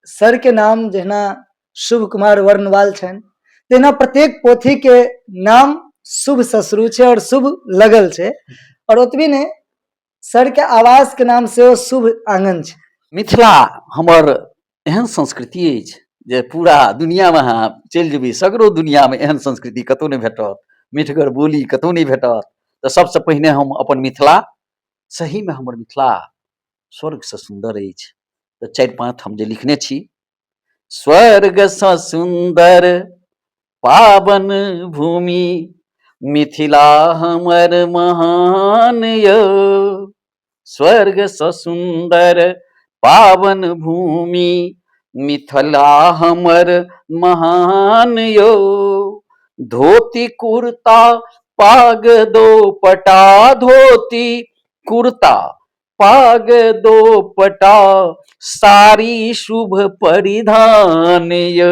Sir के नाम जहिना शुभ कुमार वर्णवाल छनि तहिना प्रत्येक पोथी के नाम शुभ से शुरू छै और शुभ लगल छै और ओतबी नहीं सर के आवास के नाम से शुभ आंगन छै। मिथिला हमर एहन संस्कृति अछि जे पूरा दुनिया में अहाँ चलि जेबै सगरो दुनिया में एहन संस्कृति कतौ नहीं भेटत, मिठगर बोली कतौ नहीं भेटत। तो सबसे पहिने हम अपन मिथिला, सही में हमर मिथिला स्वर्ग से सुंदर अछि। तो 4-5 हम जे लिखने छी, स्वर्ग से सुंदर पावन भूमि मिथिला हमर महान यो, स्वर्ग से सुंदर पावन भूमि मिथिला हमर महान यो। धोती कुर्ता पाग दोपटा, धोती कुर्ता पाग दोपटा सारी शुभ परिधान यो।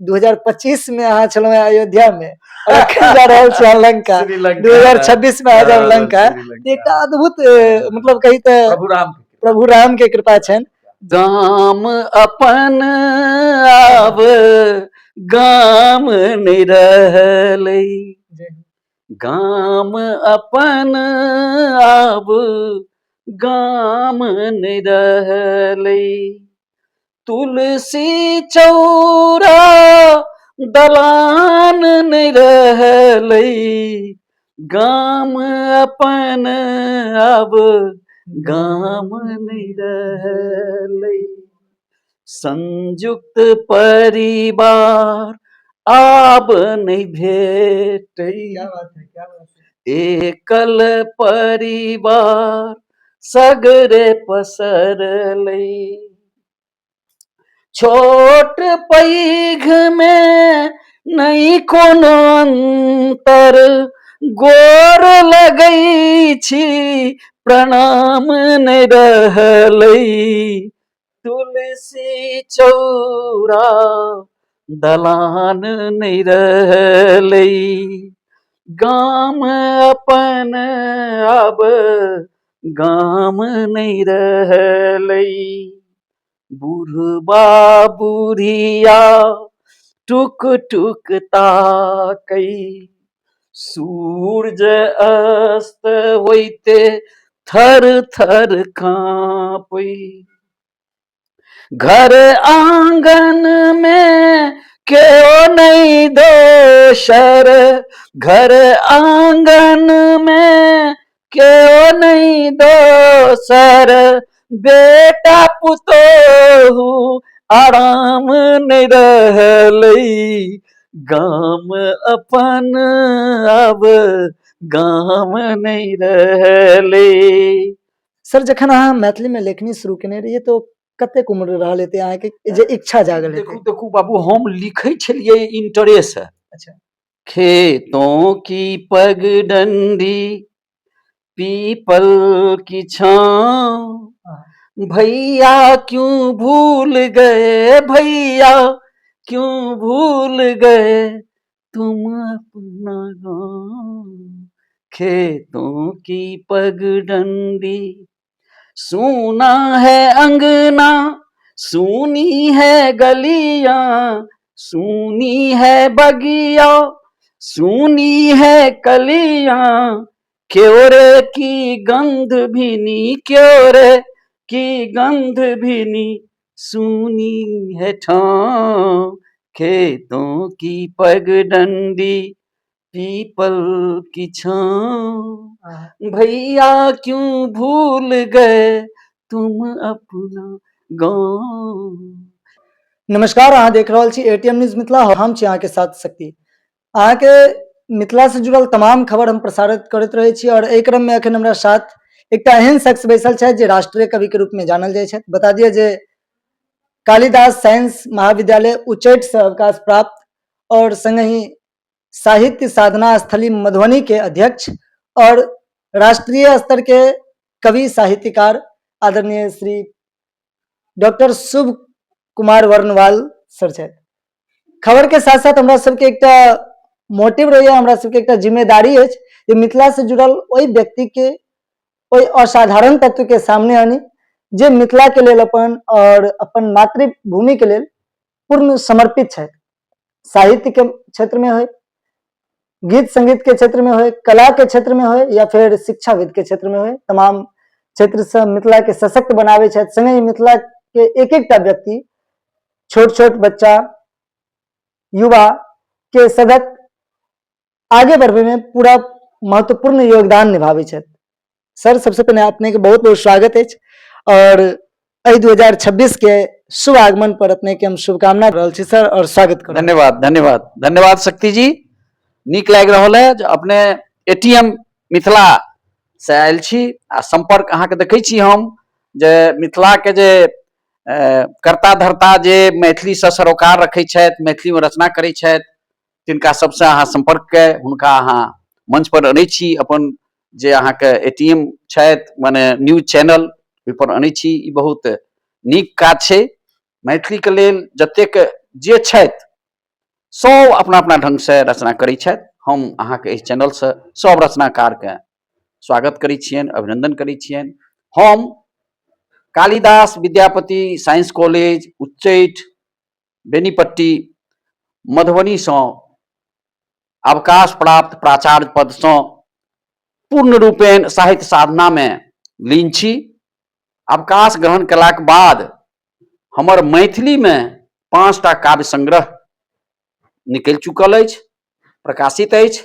2025 में अहाँ छलहुँ अयोध्या में और अखन जा रहल छी लंका, 2026 में आ जाओ लंका। एक अद्भुत मतलब कही तो प्रभु राम के कृपा छनि। गाम अपन आब गाम नहीं रहलै, गाम अपन आब गाम नहीं रहलै। तुलसी चौरा दलान नहीं रहलै, गाम अपन अब गाम नहीं रहलै। संयुक्त परिवार आब नहीं भेटै, एकल परिवार सगरे पसरलै। छोट पैघ में नहीं कोनो अंतर, गोर लगै छी प्रणाम नहीं रहलै। तुलसी चौरा दलान नहीं रहलै, गाम अपन अब गाम नहीं रहलै। बुढ़बा बुढ़िया टुक टुक ताकै, सूरज अस्त होइते थर थर कांपै। घर आंगन में क्यों नहीं दोसर, घर आंगन में क्यों नहीं दोसर, बेटा पुतोहु आराम नहीं रहलै, गाम अपन अब गाम नहीं रहलै। सर जखन अहाँ मैथिली में लेखनी शुरू केने रहिए तो कतेक उम्र रहल हेतै अहाँके जे इच्छा जागल हेतै? देखू बाबू, हम लिखै छलियै इंटरे से। अच्छा। खेतों की पगडंडी पीपल की छाँव, भैया क्यों भूल गए, भैया क्यों भूल गए तुम अपना गाँव। खेतों की पगडंडी, सूना है अंगना सूनी है गलियां, सूनी है बगिया सूनी है कलियां, क्योरे की गंध भीनी, क्योरे की गंध भीनी, सूनी है ठां। खेतों की पगडंडी पीपल की छाँव, भैया क्यों भूल गए तुम अपना गाँव। नमस्कार, अहाँ देख रहल छी एटीएम न्यूज मिथिला, हम छी अहाँके साथ शक्ति। अहाँके मिथिला से जुड़ल तमाम खबर हम प्रसारित करैत रहै छी और एहि क्रम में अखन हमरा साथ एकटा एहन शख्स बैसल छथि जे राष्ट्रीय कवि के रूप में जानल जाइ छथि। बता दिए जे कालिदास साइंस महाविद्यालय उच्चैठ से अवकाश प्राप्त और संगहि साहित्य साधना स्थली मधुबनी के अध्यक्ष और राष्ट्रीय स्तर के कवि साहित्यकार आदरणीय श्री डॉक्टर शुभ कुमार वर्णवाल सर छथि। खबर के साथ साथ हमरा सबके एकटा मोटिव रही, हमरा सबके एकटा जिम्मेदारी अछि जे मिथिला से जुड़ल ओहि व्यक्ति के ओहि असाधारण तत्व के सामने आनी जे मिथिला के लेल अपन और अपन मातृभूमि के लेल पूर्ण समर्पित छथि। साहित्य के क्षेत्र में हो, गीत संगीत के क्षेत्र में हो, कला के क्षेत्र में हो या फिर शिक्षाविद के क्षेत्र में हो, तमाम क्षेत्र से मिथिला के सशक्त बनावे छथि। संगे ही मिथिला के एक एकटा व्यक्ति, छोट छोट बच्चा, युवा के सदक आगे बढ़वे में पूरा महत्वपूर्ण योगदान निभावे छथि। सर, सबसे पहले अपने के बहुत बहुत स्वागत है और 2026 के शुभ आगमन पर अपने के हम शुभकामना रहल छी सर और स्वागत करब। धन्यवाद धन्यवाद धन्यवाद शक्ति जी, नीक लागि रहल है जे अपने एटीएम मिथिला से आयल छी आ संपर्क अहाँ के देखै छी हम जे मिथिला के जे कर्ता धर्ता जे मैथिली से सरोकार रखै छथि, मैथिली में रचना करै छथि, तिनका सबसे अहाँ संपर्क के हुनका अहाँ मंच पर अनै छी। अपन जे अहाँ के एटीएम छथि माने न्यूज चैनल ओहि पर अनै छी, ई बहुत नीक काज छै। मैथिली के लेल जतेक जे छथि सब अपना अपना ढंग से रचना करै छथि। हम अहाँ के इस चैनल से सब रचनाकार के स्वागत करै छियनि, अभिनंदन करै छियनि। हम कालिदास विद्यापति साइंस कॉलेज उच्चैठ बेनीपट्टी मधुबनी से अवकाश प्राप्त प्राचार्य पद से पूर्ण रूपेण साहित्य साधना में लीन छी। अवकाश ग्रहण कलाक बाद हमर मैथिली में 5टा काव्य संग्रह निकल चुकल अछि, प्रकाशित अछि।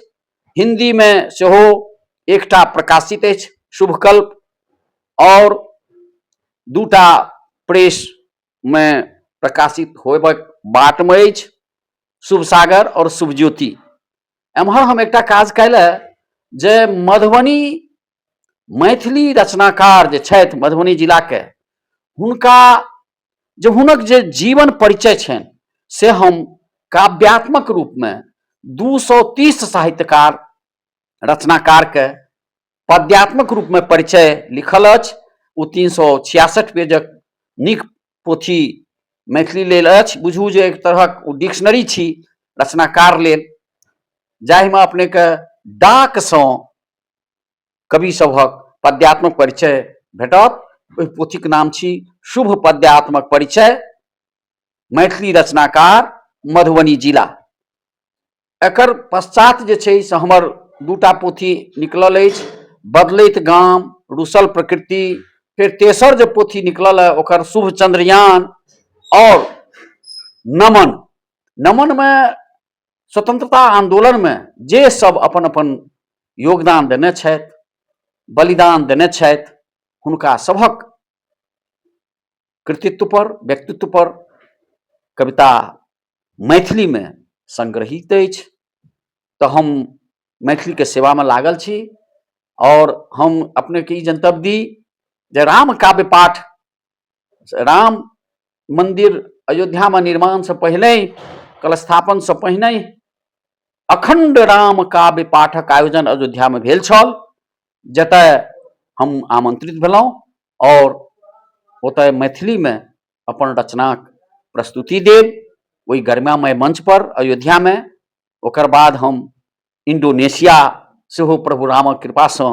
हिंदी में सेहो एकटा प्रकाशित अछि, शुभकल्प, और 2टा प्रेस में प्रकाशित होयबाक बाट में अछि, शुभ सागर और शुभ ज्योति। एम्हर हम एकटा काज कैले जे मधुबनी मैथिली रचनाकार जे छथि मधुबनी जिला के, हुनका जे हुनक जे जीवन परिचय छनि से हम काव्यात्मक रूप में 230 साहित्यकार रचनाकार के पद्यात्मक रूप में परिचय लिखल अछि। ओ 366 पेजक नीक पोथी मैथिली लेल अछि। बुझू जे एक तरहक ओ डिक्शनरी छी रचनाकार लेल, जाहिमे अपने के डाक सँ कवि सभक पद्यात्मक परिचय भेटत। ओहि पोथीक नाम छी शुभ पद्यात्मक परिचय मैथिली रचनाकार मधुबनी जिला। एकर पश्चात जे छै से हमर 2टा पोथी निकलल अछि, बदलैत गाम, रुसल प्रकृति। फिर तेसर जो पोथी निकलल है ओकर शुभ चंद्रयान और नमन। नमन में स्वतंत्रता आंदोलन में जे सब अपन अपन योगदान देने छथि, बलिदान देने छथि, हुनका सभक कृतित्व पर, व्यक्तित्व पर कविता मैथिली में संग्रहित अछि। तो हम मैथिली के सेवा में लागल छी और हम अपने के जनतब दी जे राम काव्य पाठ, राम मंदिर अयोध्या में निर्माण से पहले, कलस्थापन से पहिने अखंड राम काव्य पाठक आयोजन अयोध्या में भेल छल, जतय हम आमंत्रित भेलहुँ और ओतय मैथिली में अपन रचनाक प्रस्तुति देब ओहि गरिमामय मंच पर अयोध्या में। ओकर बाद हम इंडोनेशिया सेहो प्रभु रामक कृपा से,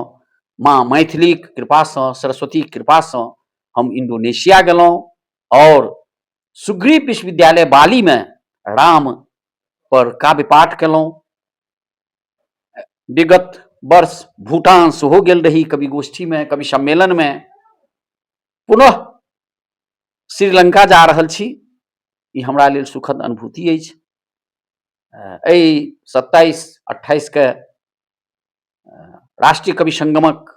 माँ मैथिली कृपा से, सरस्वती कृपा से हम इंडोनेशिया गेलहुँ और सुग्रीव विश्वविद्यालय बाली में राम पर काव्य पाठ केलहुँ। विगत वर्ष भूटान सेहो गेल रही कवि गोष्ठी में, कवि सम्मेलन में। पुनः श्रीलंका जा रहल छी, ई हमरा लेल सुखद अनुभूति अछि। 27-28 के राष्ट्रीय कवि संगमक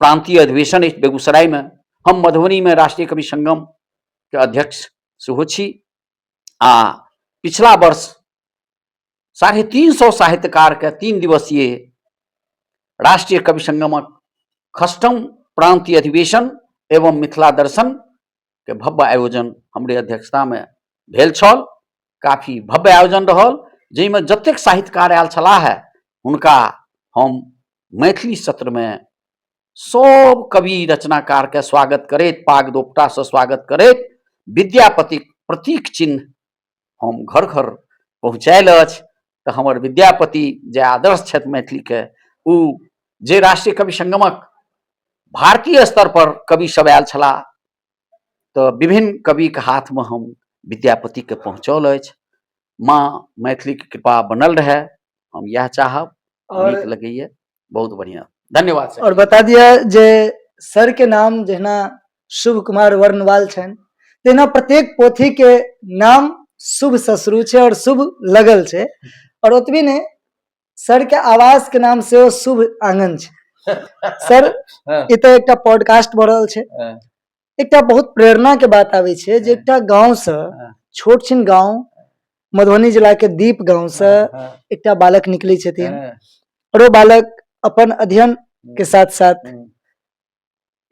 प्रांतीय अधिवेशन अछि बेगूसराय में। हम मधुबनी में राष्ट्रीय कवि संगम के अध्यक्ष सेहो छी आ पिछला वर्ष 350 साहित्यकार के 3 दिवसीय राष्ट्रीय कवि संगमक खष्टम प्रांतीय अधिवेशन एवं मिथिला दर्शन के भव्य आयोजन हमरे अध्यक्षता में भेल छल। काफी भव्य आयोजन रहल, जाहिमे जतेक साहित्यकार आयल छलाह है हुनका हम मैथिली सत्र में सब कवि रचनाकार के स्वागत करैत, पाग दोपटा से स्वागत करैत, विद्यापति प्रतीक चिन्ह हम घर घर पहुँचायल अछि। तो हमर विद्यापति जे आदर्श छथि मैथिली के, उ जे राष्ट्रीय कवि संगमक भारतीय स्तर पर कवि सब आयल छलाह तो विभिन्न कवि के हाथ में हम विद्यापति के पहुँचल अछि। माँ मैथिली के कृपा बनल रहे, हम यह चाहब। और नीक लगैए, बहुत बढ़िया, धन्यवाद सर। और बता दिया जे सर के नाम जहिना शुभ कुमार वर्णवाल छनि, तेना प्रत्येक पोथी के नाम शुभ से शुरू छै और शुभ लगल छै। और ओतबी नहीं, सर के आवास के नाम से शुभ आंगन छै। सर हाँ, इ तो एकटा पॉडकास्ट भ रहल छै, हाँ, एकटा बहुत प्रेरणा के बात आबै छै जे एकटा गांव से, हाँ, छोट छिन गांव, मधुबनी जिला के दीप गांव से हाँ, एकटा बालक निकलै छथिन हाँ, और वो बालक अपन अध्ययन के साथ साथ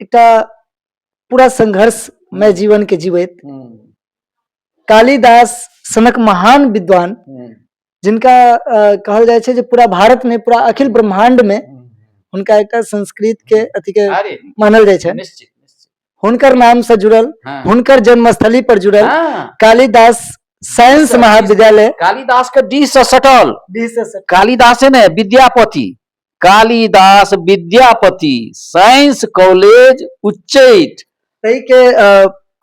एकटा पूरा संघर्षमय जीवन के जीवैत कालिदास सनक महान विद्वान, जिनका कहल जाय छै जे पूरा भारत में, पूरा अखिल ब्रह्मांड में हुनका एकटा संस्कृत के अथी के अरे मानल जाय छै। निश्चित निश्चित, हुनकर नाम से जुड़ल, हाँ, हुनकर जन्मस्थली पर जुड़ल हाँ, कालिदास साइंस महाविद्यालय कालिदास के डी से सटल, कालिदास है ने विद्यापति, कालिदास विद्यापति साइंस कॉलेज उच्चैठ तई के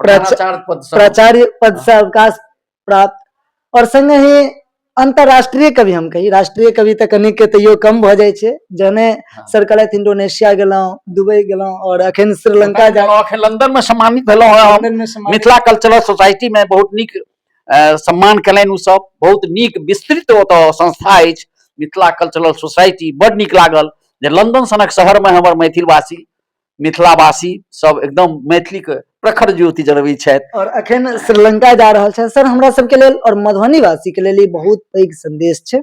प्राचार्य पद से अवकाश प्राप्त, और संगे ही अंतरराष्ट्रीय कवि, हम कही राष्ट्रीय कवि तक कनिक के तैयो कम भ जाय छै। जने सर कहलैथ इंडोनेशिया गेलौं, दुबई गेलौं और अखन श्रीलंका गेलौं, अखन लंदन में सम्मानित भेलौं हम। मिथिला कल्चरल सोसाइटी में बहुत नीक सम्मान कयलनि उ सब, बहुत नीक विस्तृत ओतऽ संस्था अछि मिथिला कल्चरल सोसाइटी, बड नीक लागल जे लंदन सनक शहर में हमर मैथिलवासी, मिथिलावासी सब एकदम मैथिली के प्रखर ज्योति जरबै छथि। और अखन श्रीलंका जा रहल छै। सर हमरा सबके लेल और मधुबनी वासी के लेल ई बहुत पैघ संदेश छै,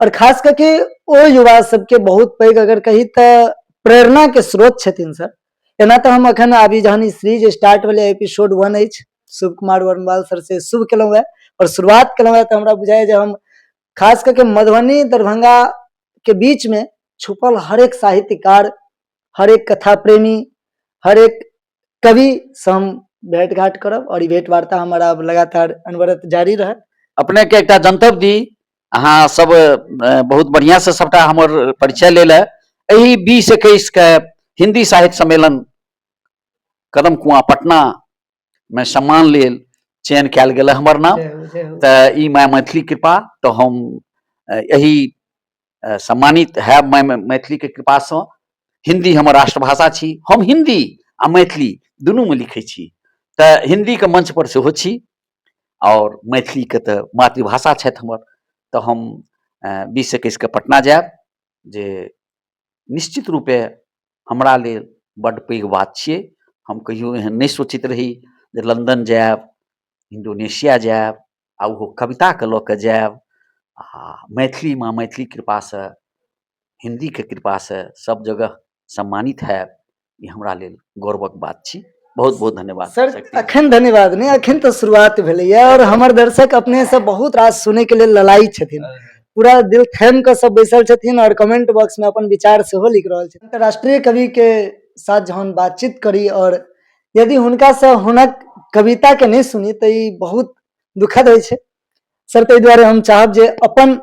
और खास करके ओ युवा सबके बहुत पैघ अगर कही तऽ प्रेरणा के स्रोत छथिन सर। एना तो हम अखन अभी जहन ई सीरीज स्टार्ट भेलै, एपिसोड 1 अछि, शुभ कुमार वर्णवाल सर से शुभ केलहुँ है और शुरुआत केलहुँ है, तो हमरा बुझाय जे हम खास करके मधुबनी दरभंगा के बीच में छुपल हर एक साहित्यकार, हर एक कथा प्रेमी, हर एक कवि से हम भेंट घाट करब और ई भेंट वार्ता हमारा अब लगातार अनवरत जारी रहे। अपने के एकटा जनतब दी, अहाँ सब बहुत बढ़िया से सबटा हमर परिचय लेल। एही 20-21 के हिंदी साहित्य सम्मेलन कदम कुआं पटना में सम्मान लेल चयन कयल गेल हमर नाम। तऽ ई माय मैथिली कृपा, तो हम यही सम्मानित है मैथिली के कृपा से। हिंदी हमर राष्ट्रभाषा छी, हम हिंदी आ मैथिली दुनू में लिखै छी, तऽ हिंदी के मंच पर सेहो छी और मैथिली के तऽ मातृभाषा छथि हमर। तऽ हम 20-21 के पटना जायब, जे निश्चित रूपे हमरा लेल बड्ड पैघ बात छियै। हम कहियो एहन नहि सोचैत रही जे लंदन जायब, इंडोनेशिया जायब, आ ओहो कविता के लऽ कऽ जायब, आ मैथिली में मैथिली कृपा से, हिंदी के कृपा से सब जगह सम्मानित है, ई हमरा लेल गौरवक बात छी। बहुत बहुत धन्यवाद सर। अखन धन्यवाद नहीं, अखन तो शुरुआत भेलैया और हमर दर्शक अपने से बहुत रास सुने के लिए ललाई छथिन, पूरा दिल थैम के सब बैसल छथिन और कमेंट बॉक्स में अपन विचार सेहो लिख रहल छथिन। अंतरराष्ट्रीय कवि के साथ जहन बातचीत करी और यदि हुनका से हुनक कविता के नहीं सुनी तो ई बहुत दुखद होइ छै सर। ताहि दुआरे हम चाहब जे अपन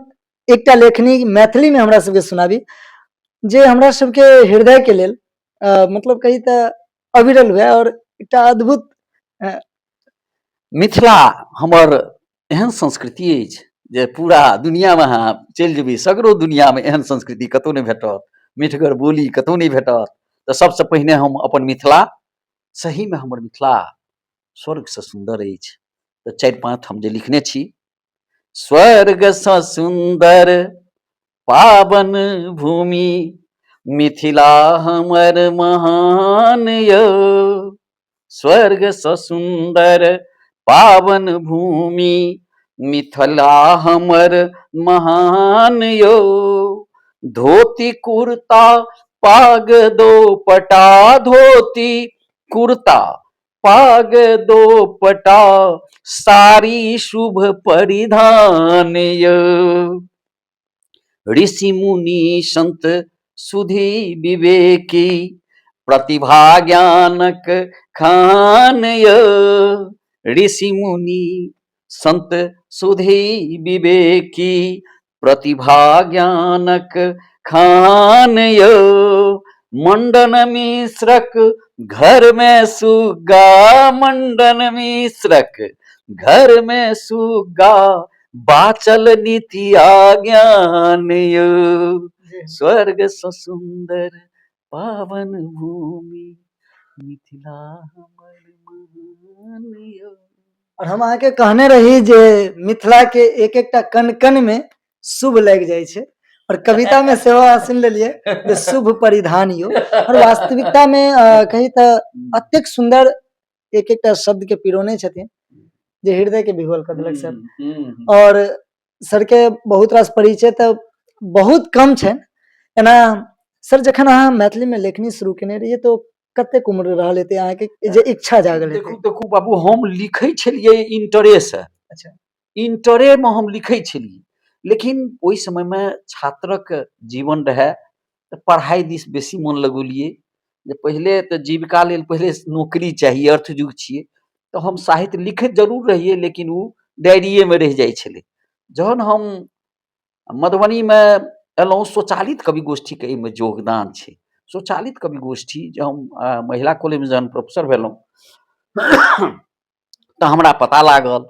एकटा लेखनी मैथिली में हमरा सबके सुनाबी, जे हमरा सबके हृदय के लेल मतलब कही तऽ अविरल हुए और एकटा अद्भुत। मिथिला हमर एहन संस्कृति अछि जे पूरा दुनिया में अहाँ चलि जेबै, सगरो दुनिया में एहन संस्कृति कतौ नहीं भेटत, मिठगर बोली कतौ नहीं भेटत। तऽ सबसे पहिने हम अपन मिथिला, सही में हमर मिथिला स्वर्ग से सुंदर अछि। तऽ 4-5 हम जे लिखने छी, स्वर्ग से सुंदर पावन भूमि मिथिला हमर महान यो, स्वर्ग से सुंदर पावन भूमि मिथिला हमर महान यो। धोती कुर्ता पाग दोपटा, धोती कुर्ता पाग दोपटा, सारी शुभ परिधान यो। ऋषि मुनि संत सुधी विवेकी, प्रतिभा ज्ञानक खान यो। ऋषि मुनि संत सुधी विवेकी, प्रतिभा ज्ञानक खान यो। मंडन मिश्रक घर में सुगा, मंडन मिश्रक घर में सुगा, बाचल नीति आज्ञान योग, स्वर्ग सो सुंदर पावन भूमि, मिथिला हमर महान योग। और हम अहाँ के कहने रही जे मिथिला के एक एकटा कण कण में शुभ लग जाय छै, और कविता में सेहो अहाँ सुनि लेलिए जे शुभ परिधान यो। और वास्तविकता में कही तो अत्यंत सुंदर एक एकटा शब्द के पिरोने छथिन जे हृदय के विह्वल कर देलक सर। और सर के बहुत रास परिचय तो बहुत कम छै। एना सर जखन अहाँ मैथिली में लेखनी शुरू केने रहिए तो कतेक उम्र रहल हेतै अहाँ के जे इच्छा जागल हेतै? देखू देखू बाबू, हम लिखै छलियै इंटरे से। अच्छा, इंटरे में हम लिखै छलियै, लेकिन ओहि समय में छात्रक जीवन रहे तऽ पढ़ाई दिस बेसी मन लगौलियै। जे पहिले तऽ जीविका लेल पहिले नौकरी चाही, अर्थ युग छियै, तऽ हम साहित्य लिखैत जरूर रहियै, लेकिन उ डायरिये में रहि जाइ छलै। जहन हम मधुबनी में एलहुँ, स्वचालित कवि गोष्ठी के एहिमे योगदान छै। स्वचालित कवि गोष्ठी जे हम महिला कॉलेज में जहन प्रोफेसर भेलहुँ तऽ हमरा पता लागल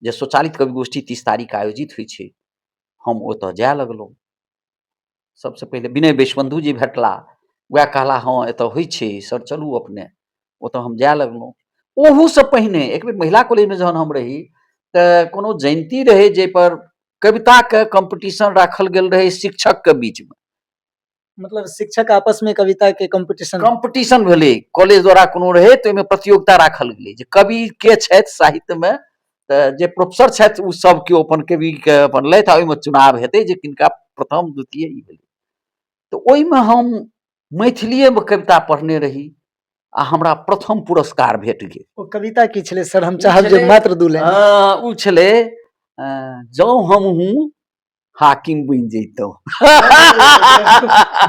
जे स्वचालित कवि गोष्ठी 30 तारीख आयोजित होइ छै। हम ओतऽ जाय लगलहुँ। सबसे पहिले विनय बेशबंधु जी भेटला, वएह कहला हाँ एतऽ होइ छै सर चलू अपने। ओतऽ हम जाय लगलहुँ। ओहू से पहिने एक बेर महिला कॉलेज में जहन हम रही तऽ कोनो जयंती रहे जाहि पर कविता के कंपटीशन राखल गेल रहे शिक्षक के बीच में। मतलब शिक्षक आपस में कविता के कंपटीशन भेलै, कॉलेज द्वारा कोनो रहे तऽ ओहिमे प्रतियोगिता राखल गेलै जे कवि के छथि साहित्य में, तऽ जे प्रोफेसर छथि ओ सब केओ अपन कवि के अपन लैथ, ओहिमे चुनाव हेतै जे किनका प्रथम द्वितीय ई भेलै। तऽ ओहिमे हम मैथिलीए में कविता पढ़ने रही आ हमरा प्रथम पुरस्कार भेट गेल। ओ कविता की छलै सर? हम चाहब जे मात्र 2 लाइन। उ छलै जँ हमहूँ हाकिम बनि जैतौं।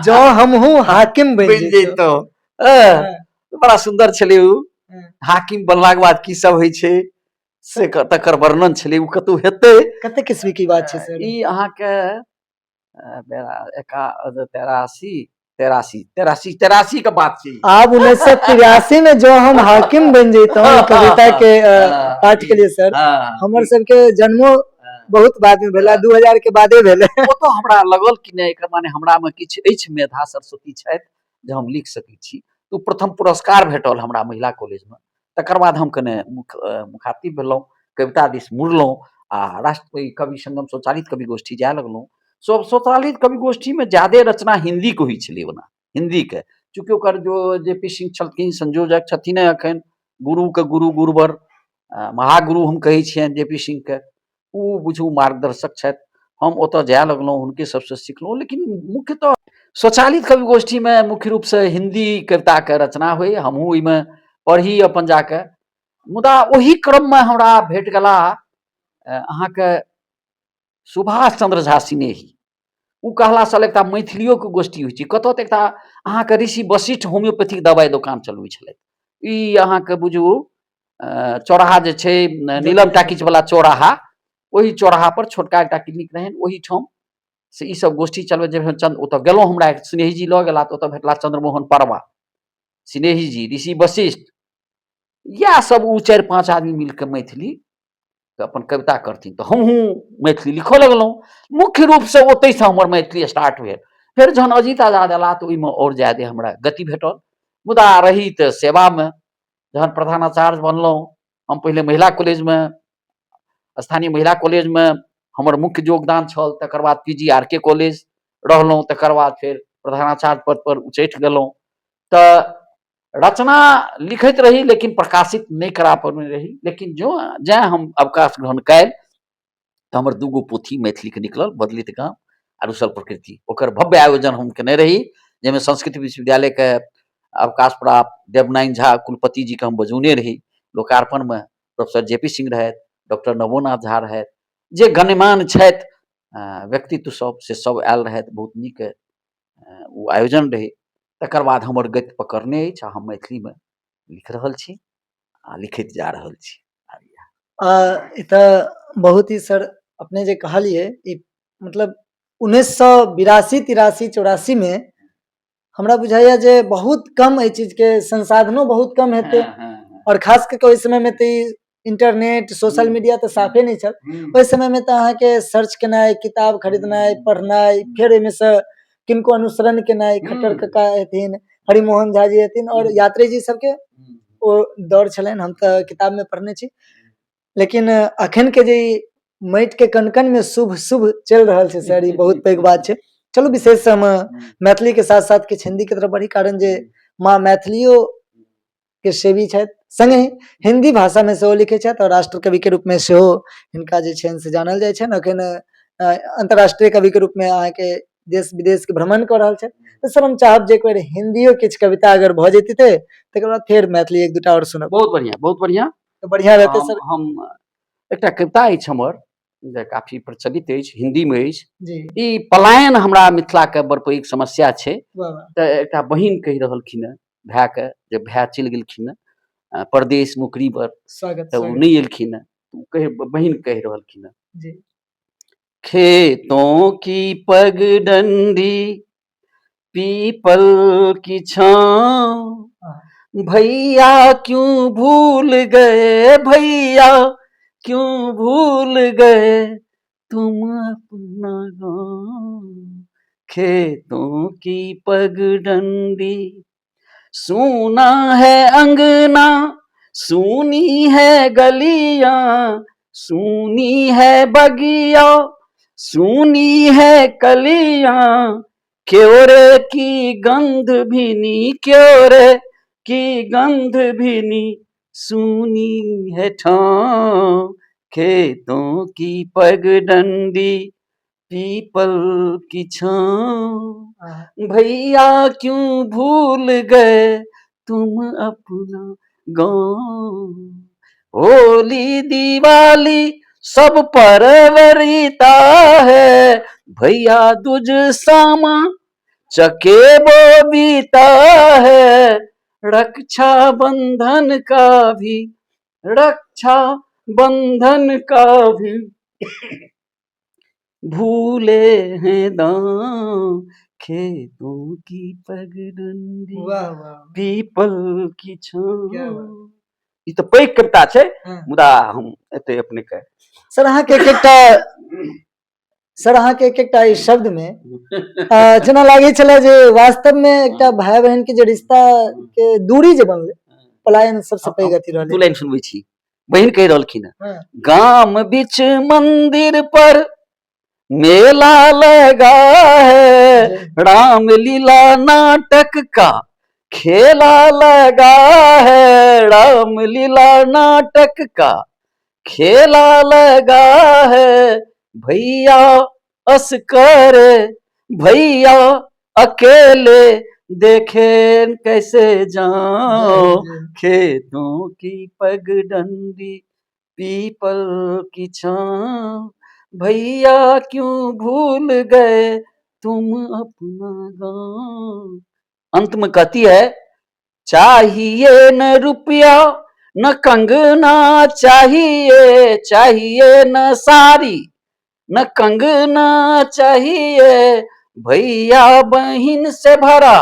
जँ हमहूँ हाकिम बनि जैतौं। बड़ा सुंदर छलै उ। हाकिम बनलाक बाद की सब होइ छै से तकर वर्णन छलै। उ कतौ हेतै। कतेक ईस्वी की बात छै सर? ई अहाँके 83 के बात छै। आब 1983 में जो हम हाकिम बन जैतौं ई कविता के पाठ के लिए सर, हमर सबके जन्मो बहुत बाद में भेला, 2000 के बादे भेलै। ओ तो हमरा लगल कि नहीं एकर माने हमरा में किछु अछि मेधा, सरस्वती छथि जे हम लिख सकै छी। तो प्रथम पुरस्कार भेटल हमरा महिला कॉलेज में। तकर बाद हम कने मुखातिब भेलहुँ, कविता दिस मुड़लहुँ आ राष्ट्रीय कवि संगम स्वचालित कवि गोष्ठी जाय लगलहुँ। स्वचालित कवि गोष्ठी में ज्यादे रचना हिंदी के होइ छलै ओना, हिंदी के। चूँकि ओकर जो जे.पी. सिंह छलखिन संयोजक छथिन एखन, गुरु के गुरु गुरुवर महागुरु हम कहै छियनि जे.पी. सिंह के, उ बुझू मार्गदर्शक छथि। हम ओतऽ जाय लगलहुँ, हुनके सबसे सिखलहुँ। लेकिन मुख्यतः स्वचालित कवि गोष्ठी में मुख्य रूप से हिंदी कविता के रचना होय, हमहूँ ओहिमे पढ़ी अपन जाके। मुदा ओही क्रम में हमरा भेट गेला अहाँके सुभाष चंद्र झा सिनेही। उ कहला साल एकटा मैथिलियो के गोष्ठी होइ छै। कतऽ तऽ एकटा अहाँके ऋषि वशिष्ठ होम्योपैथिक दवाइ दोकान चलबै छलथि। ई अहाँके बुझू चौराहा जे छै नीलम टाकिज वाला चौराहा, ओही चौराहा पर छोटका एकटा क्लिनिक रहनि, ओही ठाम से ई सब गोष्ठी चलबै जे ओतऽ गेलहुँ। हमरा स्नेही जी लऽ गेला तऽ ओतऽ भेटला चंद्रमोहन परवा, स्नेही जी, ऋषि वशिष्ठ, इएह सब उ 4-5 आदमी मिलके मैथिली तऽ अपन कविता करथिन। तऽ हमहूँ मैथिली लिखऽ लगलहुँ। मुख्य रूप से ओतहि से हमर मैथिली स्टार्ट भेल। फेर जहन अजीत आजाद एला तऽ ओहिमे और ज्यादे हमरा गति भेटल। मुदा रही तऽ सेवा में। जहन प्रधानाचार्य बनलहुँ, हम पहिले महिला कॉलेज में, स्थानीय महिला कॉलेज में हमर मुख्य योगदान छल। तकर बाद PGRK कॉलेज रहलहुँ, तकर बाद फेर प्रधानाचार्य पद पर उचैठ गेलहुँ। तऽ रचना लिखैत रही लेकिन प्रकाशित नहीं करा पबने रही। लेकिन जो जैं हम अवकाश ग्रहण कैल तऽ हमर 2 गो पोथी मैथिली के निकलल, बदलित गाम आ रुसल प्रकृति। ओकर भव्य आयोजन हम केने रही, जाहिमें संस्कृत विश्वविद्यालय के अवकाश प्राप्त देवनारायण झा कुलपति जी के हम बजौने रही। लोकार्पण में प्रोफेसर जे.पी. सिंह रहथि, डॉक्टर नवोनाथ झा रहथि, जे गण्यमान्य छथि व्यक्तित्व सब, से सब आयल रहथि। बहुत नीक ओ आयोजन रहे। तकर बाद हमर गति पकड़ने अछि आ हम मैथिली में लिख रहल छी आ लिखैत जा रहल छी। ई तऽ बहुत ही सर अपने जे कहलिए, ई मतलब 1982, 83, 84 में हमरा बुझाइया जे बहुत कम एहि चीज के संसाधनों बहुत कम हेतै और खास करके ओहि समय में तो इंटरनेट सोशल मीडिया तो साफे नहीं छल। ओहि समय में तो अहाँ के सर्च केनाइ, किताब खरीदनाइ, पढ़नाइ, फिर एहिमे से किनको अनुसरण केनाइ, खट्टर कका हेथिन, हरिमोहन झा जी हेथिन और यात्री जी सबके ओ दौर छलनि। हम तो किताब में पढ़ने छी, लेकिन अखन के जे ई माटि के कण-कण में शुभ शुभ चल रहल छै सर, ई बहुत पैघ बात छै। चलू विशेष से हम मैथिली के साथ-साथ किछु हिंदी के तरफ बढ़ी, कारण जे माँ मैथिलियो के सेवी छथि, संगे हिंदी भाषा में सेहो लिखै छथि और राष्ट्र कवि के रूप में सेहो हिनका जे छनि से जानल जाइ छनि। अखन अंतर्राष्ट्रीय कवि के रूप में अहाँ के देश-विदेश के भ्रमण कऽ रहल छथि। तो सर हम चाहब जे एक बेर हिंदियो किछु कविता अगर भऽ जैतितै, तकर बाद फेर मैथिली एक दूटा और सुनब। बहुत बढ़िया, बहुत बढ़िया। तो बढ़िया रहतै सर। हम एकटा कविता अछि हमर जे काफी प्रचलित अछि, हिंदी में अछि। जी। ई पलायन हमरा मिथिला के बड़ पैघ समस्या छै। वाह वाह। तऽ एकटा बहिन कहि रहलखिन हेँ भाय के, जे भाय चलि गेलखिन हेँ परदेश नौकरी पर, स्वागत तऽ ओ स्वागत। नहीं एलखिन हेँ। बहिन कहि रहलखिन हेँ, जी। खेतों की पगडंडी पीपल की छाँव, भैया क्यों भूल गए, भैया क्यों भूल गए तुम अपना गाँव। खेतों की पगडंडी, सूना है अंगना, सूनी है गलियां, सूनी है बगिया, सूनी है कलियां, क्योरे की गंध भीनी, क्योरे की गंध भीनी, सूनी है ठाव। खेतों की पगडंडी पीपल की छाँव, भैया क्यों भूल गए तुम अपना गाँव। होली दिवाली सब परवरिता है, भैया दूज सामा चकेबो बीता है। रक्षा बंधन का भी, रक्षा बंधन का भी भूले हैं दांव। खेतों की पगडंडी वाह वाह। पीपल की क्या छाँव। बात। ई तऽ पैघ कविता छै, हाँ। मुदा हम एते अपने के सर अहाँ के एक-एकटा ई शब्द में जेना लागै छले जे वास्तव में एकटा भाई बहन के जे रिश्ता के दूरी जे बनलै, पलायन सबसे पैघ अथी रहलै। दू लाइन सुनबै छी। बहिन कहि रहलखिन हेँ, हाँ। गाम बीच मंदिर पर मेला लगा है, रामलीला नाटक का खेला लगा है, रामलीला नाटक का खेला लगा है। भैया असकर, भैया अकेले देखे कैसे जाओ। खेतों की पगडंडी पीपल की छाँव, भैया क्यों भूल गए तुम अपना गाँव। अंत में कहती है, चाहिए न रुपया न कंगना चाहिए, चाहिए न साड़ी न कंगना चाहिए, भैया बहिन से भरा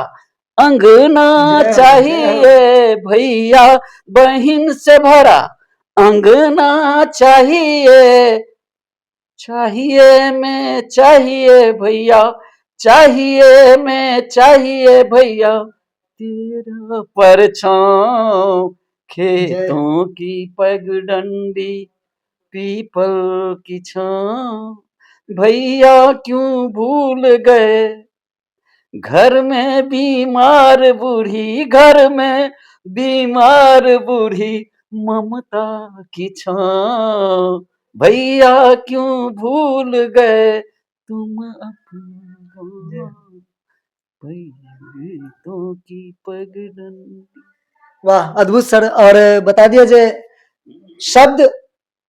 अंगना चाहिए, भैया बहिन से भरा अंगना चाहिए। चाहिए में चाहिए भैया, चाहिए में चाहिए भैया तेरा परछाँव। खेतों की पगडंडी पीपल की छाँव, भैया क्यों भूल गए घर में बीमार बूढ़ी, घर में बीमार बूढ़ी ममता की छाँव। भैया क्यों भूल गए तुम अपना गाँव। खेतों की पगडंडी। वाह अद्भुत सर। और बता दिया जे शब्द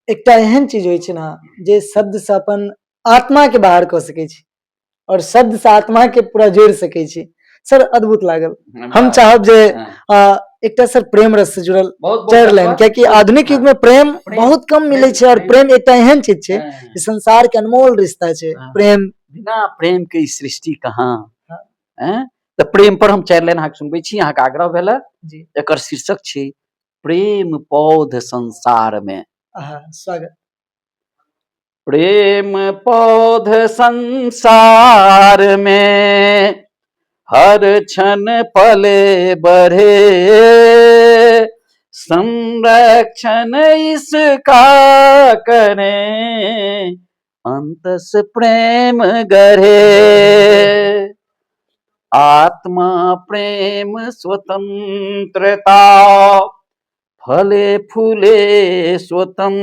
एकटा एहन चीज होइ छै ना, जे शब्द से अपन आत्मा के बाहर कऽ सकै छी और शब्द से आत्मा के पूरा जोड़ि सकै छी। सर अद्भुत लागल। हम चाहब जे एकटा सर प्रेम रस से जुड़ल चारि लाइन, कियाकि आधुनिक युग में प्रेम बहुत कम मिलै छै और प्रेम एकटा एहन चीज छै जे संसार के अनमोल रिश्ता छै। प्रेम बिना प्रेम के ई सृष्टि कहाँ। तऽ प्रेम पर हम 4 लाइन अहाँके सुनबै छी, अहाँके आग्रह भेल। जी। एकर शीर्षक छै प्रेम पौध संसार में। स्वागत। प्रेम पौध संसार में हर क्षण पले बढ़े, संरक्षण इसका करें अंतस प्रेम गढ़े। आत्मा प्रेम स्वतंत्रता, फले फूले स्वतंत्र,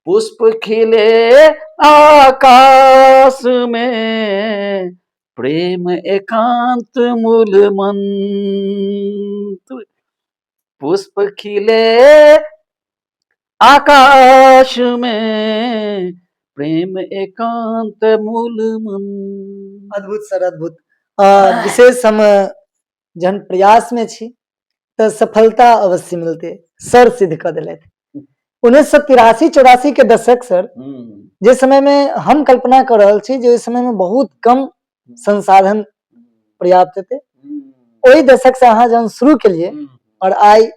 पुष्प खिले आकाश में, प्रेम एकांत मूल मंत्र। पुष्प खिले आकाश में, प्रेम एकांत मूल मंत्र। अद्भुत सर, अद्भुत। विशेष हम जहन प्रयास में छी तो सफलता अवश्य मिलते, सर सिद्ध कर दिले। 1983-84 के दशक सर, जिस समय में हम कल्पना कर रहल छी जे इस समय में बहुत कम संसाधन पर्याप्त थे, वही दशक से अहाँ जहन शुरू के लिए और आई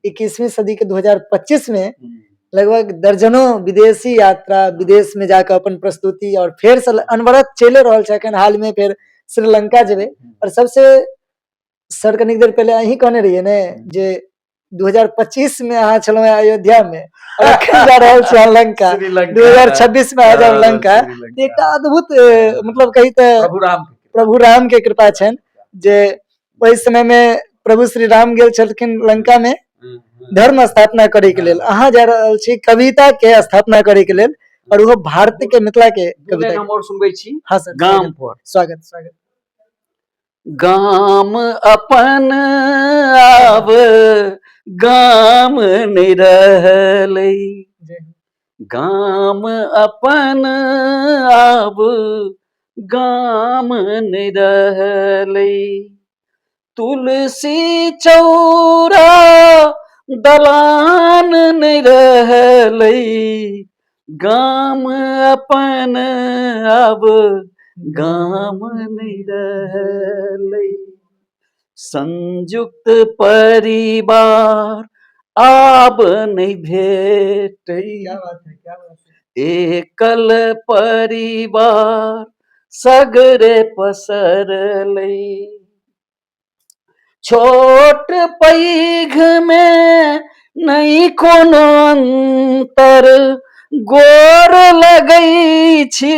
21वीं सदी के 2025 में लगभग दर्जनों विदेशी यात्रा, विदेश में जाकर अपन प्रस्तुति और फिर से अनवरत चले रहल छै। अखन हाल में फिर श्रीलंका जेबे, और सबसे सर कनिक देर पहले अहीं कहने रहिए ने जे 2025 में अहाँ छलौ अयोध्या में, और अखन जा रहल छी लंका, 2026 में आ जाब लंका। एक अद्भुत मतलब कही तो प्रभु राम के कृपा छन जे ओहि समय में प्रभु श्री राम गेल छलखिन लंका में धर्म स्थापना करे के लेल, अहाँ जा रहल छी कविता के स्थापना करे के लेल, और वो भारत के मिथिला के कविता। हम और सुनबै छी। हाँ सर, गाम पर। स्वागत स्वागत। गाम अपन आब गाम नहीं रहलै, गाम अपन आब गाम नहीं रहलै, तुलसी चौरा दलान नहीं रहलै, गाम अपन आब गाम नहीं रहलै, संयुक्त परिवार आब नहीं भेटै, एकल परिवार सगरे पसरलै, छोट पैघ में नहीं कोनो अंतर, गोर लगै छी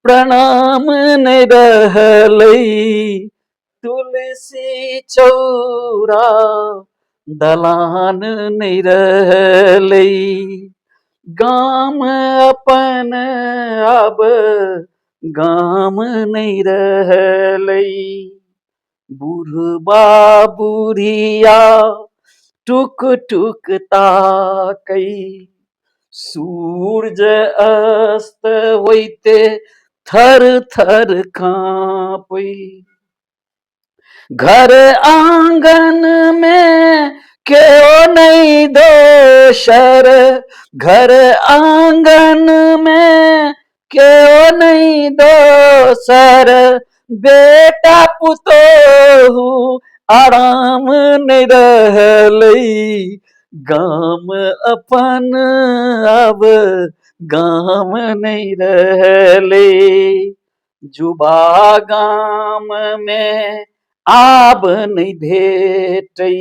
प्रणाम नहीं रहलै, तुलसी चौरा दलान नहीं रहलै, गाम अपन अब गाम नहीं रहलै, बुढ़बा बुढ़िया टुक टुक ताकै, सूरज अस्त होइते थर थर कांपै, घर आंगन में क्यों नहीं दोसर, घर आंगन में क्यों नहीं दोसर, बेटा पुतोहू आराम नहीं रहलै, गाम अपन अब गाम नहीं रहलै, जुबा गाम में आब नहीं भेटै,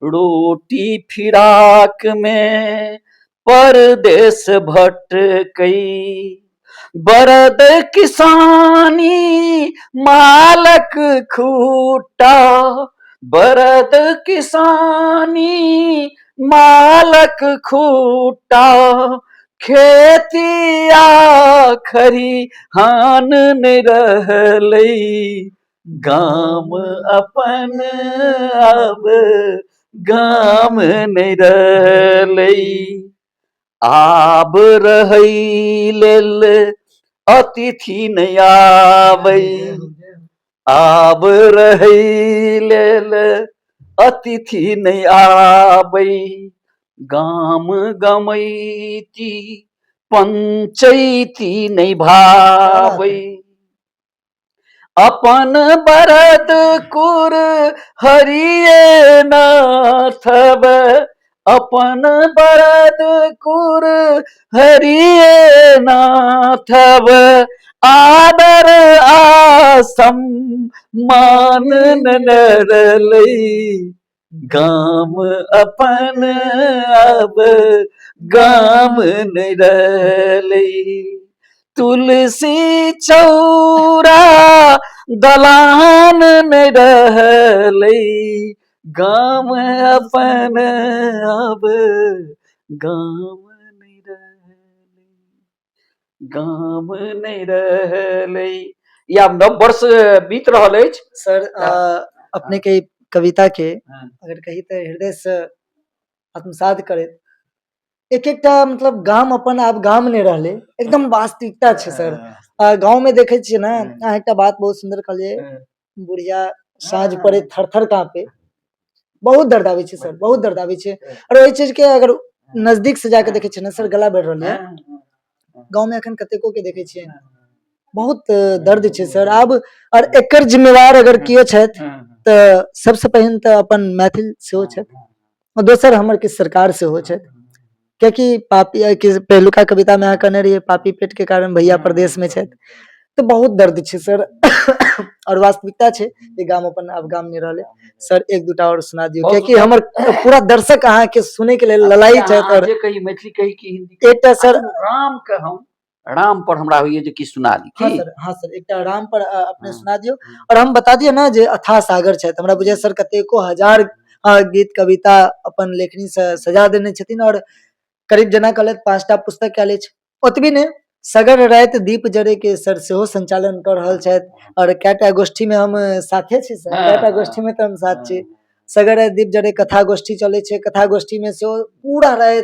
रोटी फिराक में परदेश भटकै, बरद किसानी मालक खूटा, बरद किसानी मालक खूटा, खेती आखरी हान नहीं रहलै, गाम अपन अब गाम नहीं रहलै, आब रहै लेल अतिथि नहीं आबै, आब रहै लेल अतिथि नहीं आबै, गाम गमैती पंचैती नहीं भाबै, अपन बरद कुर हरिये नाथब, अपन बरद कुर हरिये नाथब, आदर आसम मान नरलई, गाम अपन अब गाम नरलई। तुलसी चौरा दलान में रहलई, गाम अपन अब गाम नहीं रहलई, गाम नहीं रहलई। ई आब नव वर्ष बीत रहल अछि। सर अपने के ई कविता के अगर कही तो हृदय से आत्मसात करे, एक एकटा मतलब गाम अपन आब गाम नहीं रहले, एकदम वास्तविकता छै सर। गाँव में देखे छियै ना, अहाँ एकटा बात बहुत सुंदर कहलिए, बुढ़िया साँझ पड़े थर थर कांपे, बहुत दर्द आवे छै सर, बहुत दर्द आवे छै। और वही चीज के अगर नजदीक से जाके देखे छियै ना सर, गला बढ़ रहल है। गाँव में अखन कतेको के देखे छियै, बहुत दर्द छै सर। आब और एकर जिम्मेवार अगर कियो छथि तऽ सबसे पहिने तऽ अपन मैथिल सेहो छथि, और दोसर हमर किछु सरकार सेहो छथि। क्योंकि पापी पहिलुका कविता में अहाँ कहने रहिए, पापी पेट के कारण भैया प्रदेश में छथि, तो बहुत दर्द छै सर। और वास्तविकता छै ये गाम अपन आब गाम नहीं रहले। सर एक दूटा और सुना दियो, क्योंकि हमर पूरा दर्शक अहाँ के सुने के लेल ललाई छथि। और जे कही मैथिली कही कि हिंदी, एकटा सर राम के हम राम पर हमरा होइए जे कि सुना दी। हाँ सर, हाँ सर, एकटा राम पर अपने सुना दियो। और हम बता दिए ना जे अथाह सागर छथि, हमरा बुझाय सर कतेको हजार गीत कविता अपन लेखनी से सजा देने छथिन, और करीब जेना कहलथि 5टा पुस्तक कएले छै। ओतबी ने, सगर राति दीप जरे के सर सेहो संचालन कर रहल छथि। और कएटा गोष्ठी में हम साथे छी सर, कएटा गोष्ठी में तऽ हम साथ छी। सगर राति दीप जरे कथा गोष्ठी चले छै, कथा गोष्ठी में सेहो पूरा राति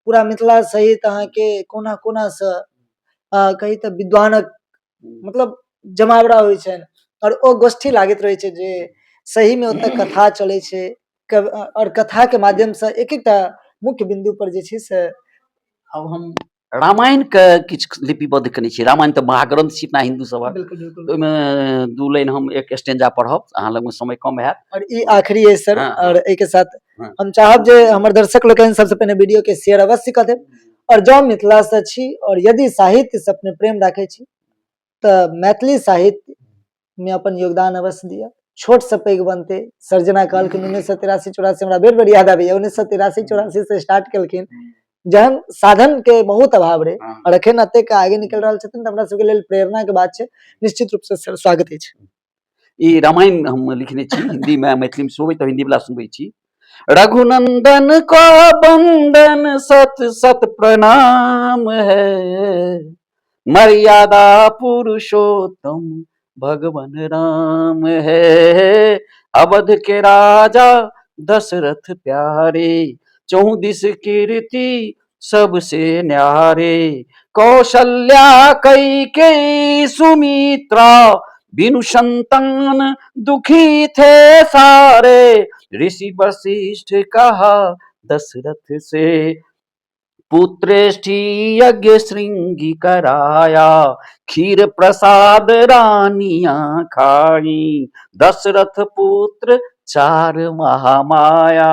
पूरा मिथिला सहित अहाँ के कोना कोना से कही तऽ विद्वानक मतलब जमावड़ा होइ छनि, और ओ गोष्ठी लागैत रहे छै जे सही में ओतऽ कथा चले छै। और कथा के माध्यम से एक एकटा मुख्य बिंदु पर जे छै से अब हम रामायण के किछु लिपिबद्ध केने छी। रामायण तऽ महाग्रंथ छी अपना हिंदू सभक, बिल्कुल बिल्कुल, ओहिमे 2 लाइन हम एक स्टेंजा पढ़ब, अहाँ लग में समय कम हैत। और ई आखिरी है सर। हाँ, और एक के साथ हाँ। हम चाहब जे हमर दर्शक लोकनि सबसे पहले वीडियो के शेयर अवश्य कर देब। और जो मिथिला से छी और यदि साहित्य से अपने प्रेम राखे छी तऽ मैथिली साहित्य में अपन योगदान अवश्य दिया। छोट से पैघ बनते। सर्जना कहलखिन 1983-84 हमरा बेर बेर याद आबैया, 1983-84 से स्टार्ट केलखिन, जहन साधन के बहुत अभाव रहे, और अखन एतेक आगे निकल रहल छथिन तऽ हमरा सबके लेल प्रेरणा के बात छै। निश्चित रूप से सर स्वागत अछि। ई रामायण हम लिखने छी हिंदी में, मैथिली में सुनबै तऽ हिंदी वाला सुनबै छी। रघुनंदन को बंदन सत सत प्रणाम है, मर्यादा पुरुषोत्तम भगवन राम है। अवध के राजा दशरथ प्यारे, 34 कीर्ति सबसे न्यारे। कौशल्या कैकेयी सुमित्रा, बिनु संतान दुखी थे सारे। ऋषि वशिष्ठ कहा दशरथ से, पुत्रेष्ठी यज्ञ श्रृंगी कराया। खीर प्रसाद रानियां खाई, दशरथ पुत्र 4 महामाया।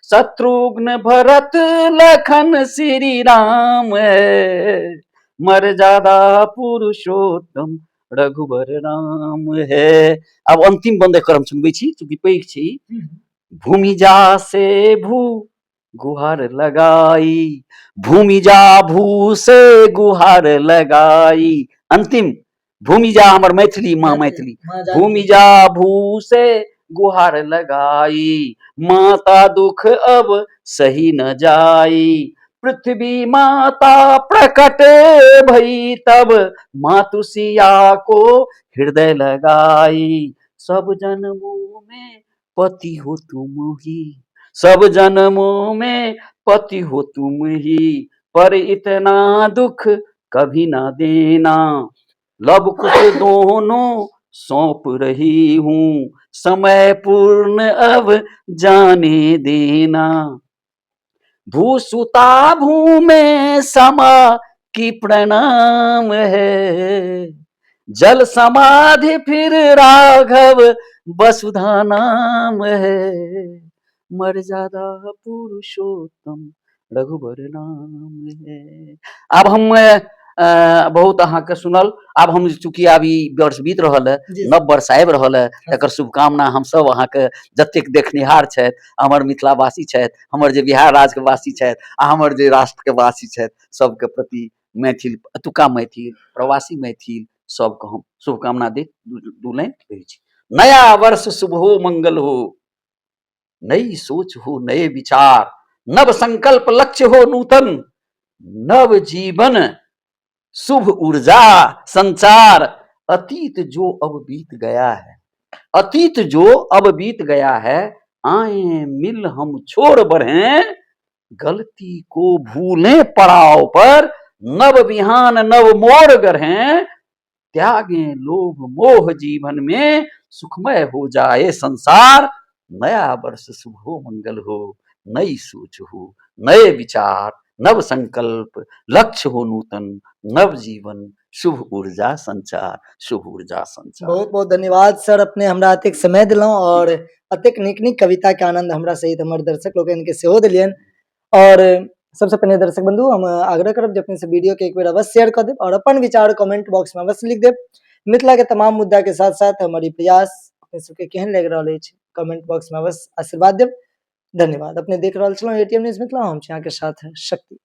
शत्रुघ्न भरत लखन श्री राम है, मर्यादा पुरुषोत्तम रघुबर राम है। अब अंतिम बंद एकर हम सुनबै छी, चूंकि पैघ छी। भूमि जा से भू गुहार लगाई, भूमि जा भू से गुहार लगाई। अंतिम भूमि जा हमर मैथिली माँ मैथिली, भूमि जा भू से गुहार लगाई। माता दुख अब सही न जाई, पृथ्वी माता प्रकट भई तब। मातुसिया को हृदय लगाई, सब जन्मों में पति हो तुम ही, सब जन्मों में पति हो तुम ही। पर इतना दुख कभी ना देना, लब कुश दोनों सौंप रही हूँ। समय पूर्ण अब जाने देना, भूसुता भूमे समा की प्रणाम है। जल समाधि फिर राघव वसुधा नाम है, मर्यादा पुरुषोत्तम रघुबर नाम है। अब हम बहुत अहाँके सुनल। आब हम चूँकि आब ई वर्ष बीत रहल है, जी नव वर्ष आबि रहल है, हाँ तकर शुभकामना हम सब अहाँके जतेक देखनिहार छथि, हमर मिथिलावासी छथि, हमर जे बिहार राज्यके वासी छथि, आ हमर जे राष्ट्रके वासी छथि, सबके प्रति मैथिल, एतुका मैथिल, प्रवासी मैथिल सबके हम शुभकामना दैत दू लाइन कहै छी। नया वर्ष शुभ हो, मंगल हो, नई सोच हो, नए विचार, नव संकल्प लक्ष्य हो नूतन, नव जीवन शुभ ऊर्जा संचार। अतीत जो अब बीत गया है, अतीत जो अब बीत गया है, आए मिल हम छोड़ बढ़ें, गलती को भूलें पड़ाव पर, नव बिहान नव मोड़ गढ़ें, त्यागें लोभ मोह जीवन में, सुखमय हो जाए संसार। नया वर्ष शुभ हो, मंगल हो, नई सोच हो, नए विचार, नव संकल्प, लक्ष्य हो नूतन, नव जीवन, शुभ ऊर्जा संचार, शुभ ऊर्जा संचार। बहुत-बहुत धन्यवाद सर, अपने हमरा एतेक समय देलहुँ और एतेक नीक-नीक कविता के आनंद हमरा सहित हमर दर्शक लोकनि के सेहो देलियनि। और सबसे पहिने दर्शक बंधु हम आग्रह करब जे अपने से वीडियो के एक बेर अवश्य शेयर कऽ देब और अपन विचार कमेंट बॉक्स में अवश्य लिख देब। मिथिला के तमाम मुद्दा के साथ-साथ हमर ई प्रयास अपने सबके केहन लागि रहल अछि, कमेंट बॉक्स में अवश्य आशीर्वाद देब। धन्यवाद। अपने देख रहल छलहुँ एटीएम न्यूज़ मिथिला, हम छी अहाँके साथ शक्ति।